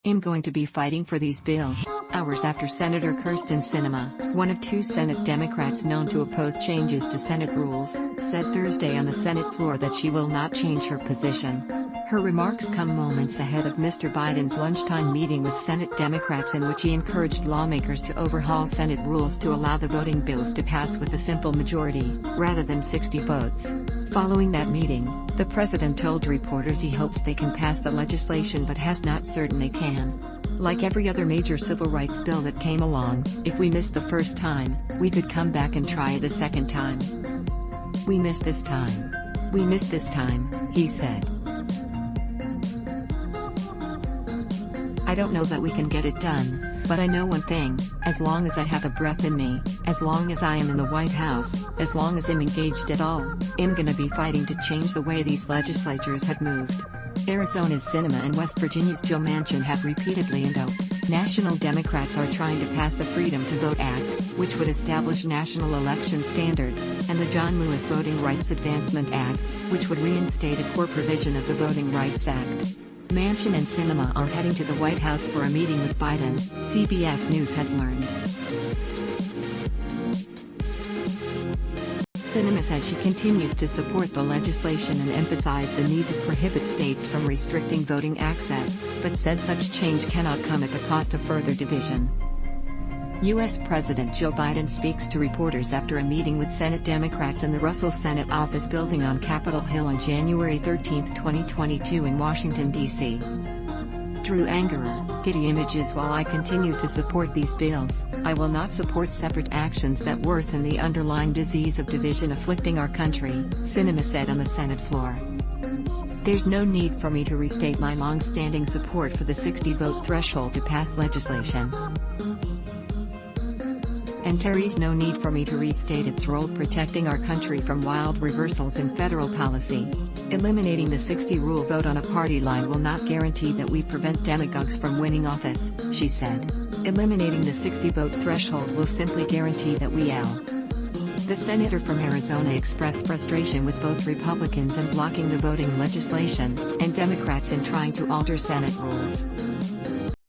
I'm going to be fighting for these bills. Hours after Senator Kyrsten Sinema, one of two Senate Democrats known to oppose changes to Senate rules, said Thursday on the Senate floor that she will not change her position. Her remarks come moments ahead of Mr. Biden's lunchtime meeting with Senate Democrats in which he encouraged lawmakers to overhaul Senate rules to allow the voting bills to pass with a simple majority, rather than 60 votes. Following that meeting, the president told reporters he hopes they can pass the legislation but has not certain they can. Like every other major civil rights bill that came along, if we missed the first time, we could come back and try it a second time. We missed this time. We missed this time, he said. I don't know that we can get it done, but I know one thing: as long as I have a breath in me, as long as I am in the White House, as long as I'm engaged at all, I'm gonna be fighting to change the way these legislatures have moved. Arizona's Sinema and West Virginia's Joe Manchin have repeatedly indicted national Democrats are trying to pass the Freedom to Vote Act, which would establish national election standards, and the John Lewis Voting Rights Advancement Act, which would reinstate a core provision of the Voting Rights Act. Manchin and Sinema are heading to the White House for a meeting with Biden, CBS News has learned. Sinema said she continues to support the legislation and emphasized the need to prohibit states from restricting voting access, but said such change cannot come at the cost of further division. U.S. President Joe Biden speaks to reporters after a meeting with Senate Democrats in the Russell Senate Office Building on Capitol Hill on January 13, 2022 in Washington, D.C. Drew Angerer, Getty Images. While I continue to support these bills, I will not support separate actions that worsen the underlying disease of division afflicting our country, Sinema said on the Senate floor. There's no need for me to restate my long-standing support for the 60-vote threshold to pass legislation. And there's no need for me to restate its role protecting our country from wild reversals in federal policy. Eliminating the 60 rule vote on a party line will not guarantee that we prevent demagogues from winning office, she said. Eliminating the 60 vote threshold will simply guarantee that we The senator from Arizona expressed frustration with both Republicans in blocking the voting legislation, and Democrats in trying to alter Senate rules.